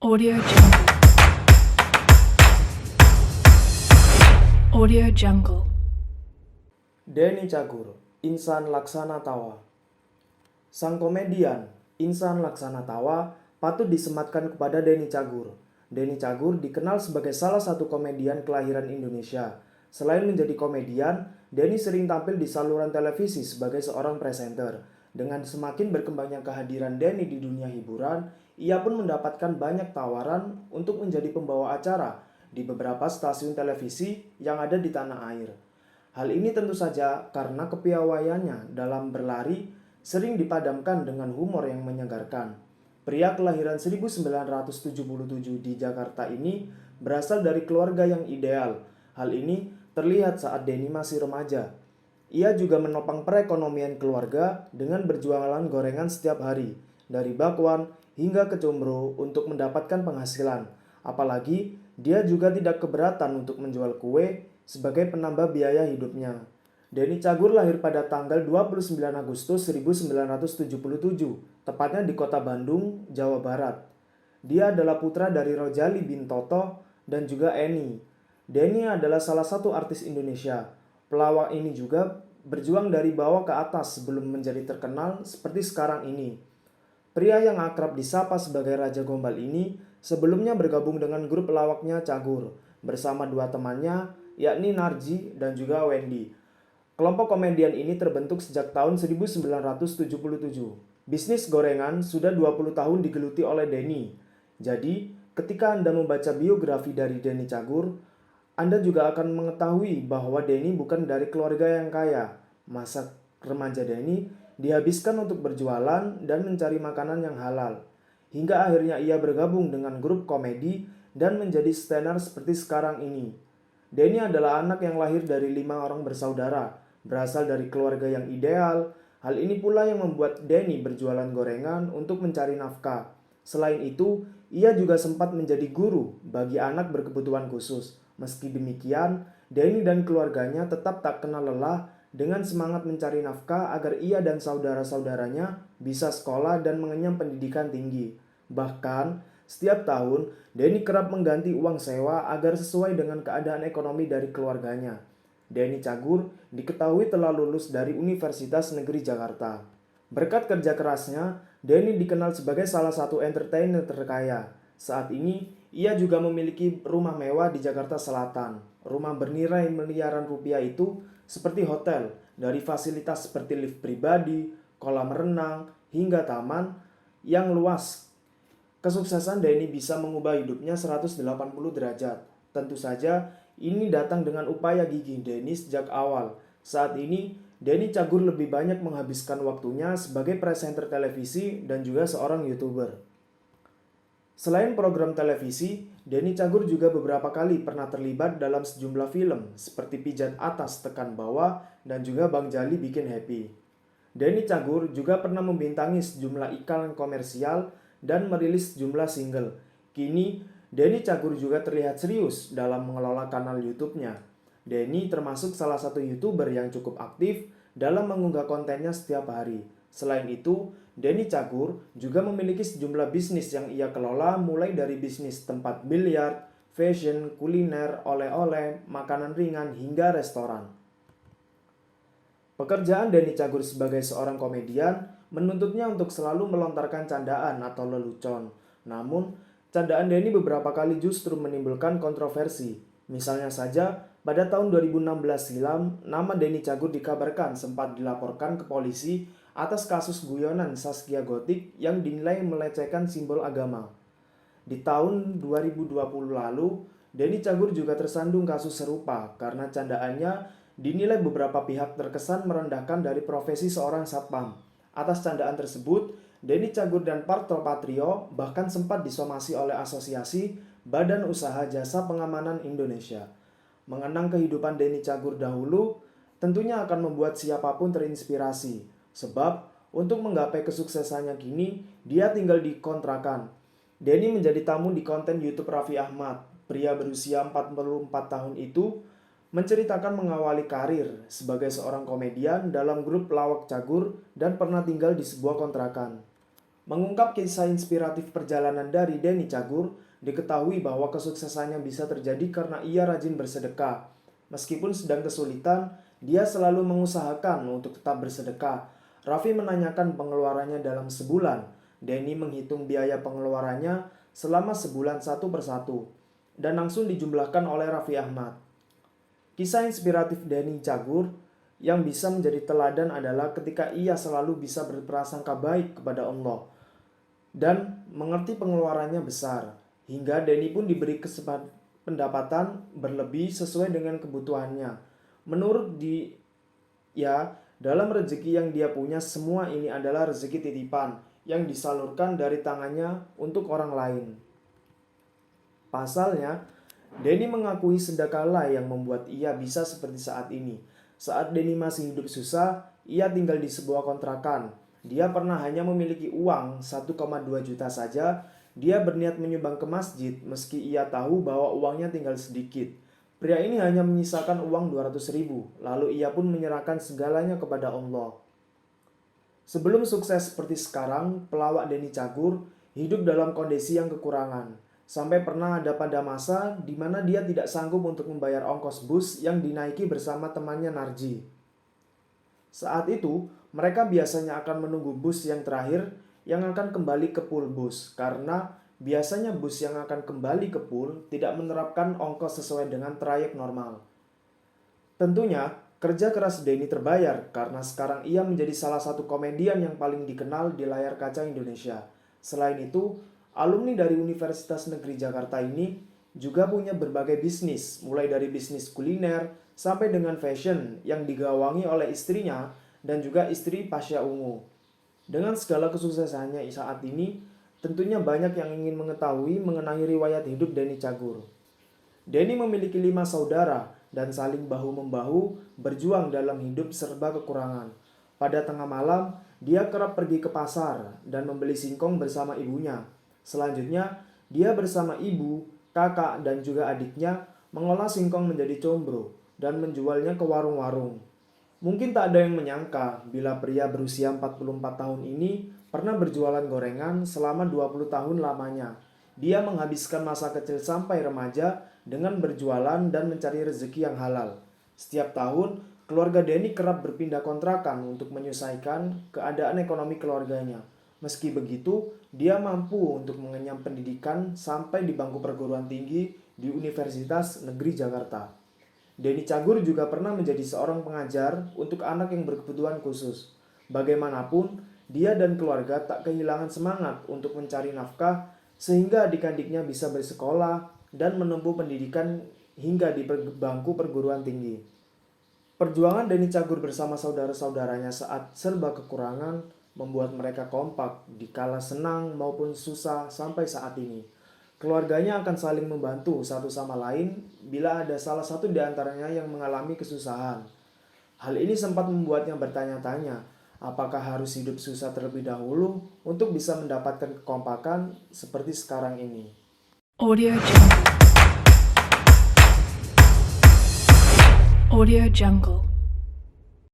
Audio Jungle. Audio Jungle. Denny Cagur, Insan Laksana Tawa. Sang komedian, Insan Laksana Tawa, patut disematkan kepada Denny Cagur. Denny Cagur dikenal sebagai salah satu komedian kelahiran Indonesia. Selain menjadi komedian, Denny sering tampil di saluran televisi sebagai seorang presenter. Dengan semakin berkembangnya kehadiran Denny di dunia hiburan, ia pun mendapatkan banyak tawaran untuk menjadi pembawa acara di beberapa stasiun televisi yang ada di tanah air. Hal ini tentu saja karena kepiawaiannya dalam berlari sering dipadamkan dengan humor yang menyegarkan. Pria kelahiran 1977 di Jakarta ini berasal dari keluarga yang ideal. Hal ini terlihat saat Denny masih remaja. Ia juga menopang perekonomian keluarga dengan berjualan gorengan setiap hari, dari bakwan hingga kecombrang untuk mendapatkan penghasilan. Apalagi dia juga tidak keberatan untuk menjual kue sebagai penambah biaya hidupnya. Denny Cagur lahir pada tanggal 29 Agustus 1977, tepatnya di kota Bandung, Jawa Barat. Dia adalah putra dari Rojali bin Toto dan juga Eni. Denny adalah salah satu artis Indonesia. Pelawak ini juga berjuang dari bawah ke atas sebelum menjadi terkenal seperti sekarang ini. Pria yang akrab disapa sebagai Raja Gombal ini sebelumnya bergabung dengan grup pelawaknya Cagur bersama dua temannya yakni Narji dan juga Wendy. Kelompok komedian ini terbentuk sejak tahun 1977. Bisnis gorengan sudah 20 tahun digeluti oleh Denny. Jadi, ketika Anda membaca biografi dari Denny Cagur, Anda juga akan mengetahui bahwa Denny bukan dari keluarga yang kaya. Masa remaja Denny dihabiskan untuk berjualan dan mencari makanan yang halal. Hingga akhirnya ia bergabung dengan grup komedi dan menjadi tenar seperti sekarang ini. Denny adalah anak yang lahir dari 5 orang bersaudara, berasal dari keluarga yang ideal. Hal ini pula yang membuat Denny berjualan gorengan untuk mencari nafkah. Selain itu, ia juga sempat menjadi guru bagi anak berkebutuhan khusus. Meski demikian, Denny dan keluarganya tetap tak kenal lelah dengan semangat mencari nafkah agar ia dan saudara-saudaranya bisa sekolah dan mengenyam pendidikan tinggi. Bahkan, setiap tahun, Denny kerap mengganti uang sewa agar sesuai dengan keadaan ekonomi dari keluarganya. Denny Cagur diketahui telah lulus dari Universitas Negeri Jakarta. Berkat kerja kerasnya, Denny dikenal sebagai salah satu entertainer terkaya. Saat ini, ia juga memiliki rumah mewah di Jakarta Selatan. Rumah bernilai miliaran rupiah itu seperti hotel, dari fasilitas seperti lift pribadi, kolam renang, hingga taman yang luas. Kesuksesan Denny bisa mengubah hidupnya 180 derajat. Tentu saja, ini datang dengan upaya gigih Denny sejak awal. Saat ini, Denny Cagur lebih banyak menghabiskan waktunya sebagai presenter televisi dan juga seorang YouTuber. Selain program televisi, Denny Cagur juga beberapa kali pernah terlibat dalam sejumlah film seperti Pijat Atas Tekan Bawah dan juga Bang Jali Bikin Happy. Denny Cagur juga pernah membintangi sejumlah iklan komersial dan merilis sejumlah single. Kini, Denny Cagur juga terlihat serius dalam mengelola kanal YouTube-nya. Denny termasuk salah satu YouTuber yang cukup aktif dalam mengunggah kontennya setiap hari. Selain itu, Denny Cagur juga memiliki sejumlah bisnis yang ia kelola mulai dari bisnis tempat biliar, fashion, kuliner, oleh-oleh, makanan ringan, hingga restoran. Pekerjaan Denny Cagur sebagai seorang komedian menuntutnya untuk selalu melontarkan candaan atau lelucon. Namun, candaan Denny beberapa kali justru menimbulkan kontroversi. Misalnya saja, pada tahun 2016 silam, nama Denny Cagur dikabarkan sempat dilaporkan ke polisi atas kasus guyonan Zaskia Gotik yang dinilai melecehkan simbol agama. Di tahun 2020 lalu, Denny Cagur juga tersandung kasus serupa karena candaannya dinilai beberapa pihak terkesan merendahkan dari profesi seorang satpam. Atas candaan tersebut, Denny Cagur dan Parto Patrio bahkan sempat disomasi oleh Asosiasi Badan Usaha Jasa Pengamanan Indonesia. Mengenang kehidupan Denny Cagur dahulu, tentunya akan membuat siapapun terinspirasi. Sebab, untuk menggapai kesuksesannya kini, dia tinggal di kontrakan. Denny menjadi tamu di konten YouTube Raffi Ahmad. Pria berusia 44 tahun itu menceritakan mengawali karir sebagai seorang komedian dalam grup pelawak Cagur dan pernah tinggal di sebuah kontrakan. Mengungkap kisah inspiratif perjalanan dari Denny Cagur, diketahui bahwa kesuksesannya bisa terjadi karena ia rajin bersedekah. Meskipun sedang kesulitan, dia selalu mengusahakan untuk tetap bersedekah. Raffi menanyakan pengeluarannya dalam sebulan. Denny menghitung biaya pengeluarannya selama sebulan satu persatu, dan langsung dijumlahkan oleh Raffi Ahmad. Kisah inspiratif Denny Cagur yang bisa menjadi teladan adalah ketika ia selalu bisa berprasangka baik kepada Allah dan mengerti pengeluarannya besar, hingga Denny pun diberi pendapatan berlebih sesuai dengan kebutuhannya. Menurut dia, dalam rezeki yang dia punya, semua ini adalah rezeki titipan yang disalurkan dari tangannya untuk orang lain. Pasalnya, Denny mengakui sedekahlah yang membuat ia bisa seperti saat ini. Saat Denny masih hidup susah, ia tinggal di sebuah kontrakan. Dia pernah hanya memiliki uang 1,2 juta saja. Dia berniat menyumbang ke masjid meski ia tahu bahwa uangnya tinggal sedikit. Pria ini hanya menyisakan uang 200.000, lalu ia pun menyerahkan segalanya kepada Allah. Sebelum sukses seperti sekarang, pelawak Denny Cagur hidup dalam kondisi yang kekurangan. Sampai pernah ada pada masa di mana dia tidak sanggup untuk membayar ongkos bus yang dinaiki bersama temannya Narji. Saat itu, mereka biasanya akan menunggu bus yang terakhir yang akan kembali ke pool bus, karena biasanya bus yang akan kembali ke pool tidak menerapkan ongkos sesuai dengan trayek normal. Tentunya, kerja keras Denny terbayar karena sekarang ia menjadi salah satu komedian yang paling dikenal di layar kaca Indonesia. Selain itu, alumni dari Universitas Negeri Jakarta ini juga punya berbagai bisnis, mulai dari bisnis kuliner sampai dengan fashion yang digawangi oleh istrinya dan juga istri Pasha Ungu. Dengan segala kesuksesannya saat ini, tentunya banyak yang ingin mengetahui mengenai riwayat hidup Denny Cagur. Denny memiliki 5 saudara dan saling bahu-membahu berjuang dalam hidup serba kekurangan. Pada tengah malam, dia kerap pergi ke pasar dan membeli singkong bersama ibunya. Selanjutnya, dia bersama ibu, kakak, dan juga adiknya mengolah singkong menjadi combro dan menjualnya ke warung-warung. Mungkin tak ada yang menyangka bila pria berusia 44 tahun ini pernah berjualan gorengan selama 20 tahun lamanya. Dia menghabiskan masa kecil sampai remaja dengan berjualan dan mencari rezeki yang halal. Setiap tahun, keluarga Denny kerap berpindah kontrakan untuk menyesuaikan keadaan ekonomi keluarganya. Meski begitu, dia mampu untuk mengenyam pendidikan sampai di bangku perguruan tinggi di Universitas Negeri Jakarta. Denny Cagur juga pernah menjadi seorang pengajar untuk anak yang berkebutuhan khusus. Bagaimanapun, dia dan keluarga tak kehilangan semangat untuk mencari nafkah sehingga adik-adiknya bisa bersekolah dan menempuh pendidikan hingga di bangku perguruan tinggi. Perjuangan Denny Cagur bersama saudara-saudaranya saat serba kekurangan membuat mereka kompak di kala senang maupun susah sampai saat ini. Keluarganya akan saling membantu satu sama lain bila ada salah satu di antaranya yang mengalami kesusahan. Hal ini sempat membuatnya bertanya-tanya, apakah harus hidup susah terlebih dahulu untuk bisa mendapatkan kekompakan seperti sekarang ini. Audio Jungle. Audio Jungle.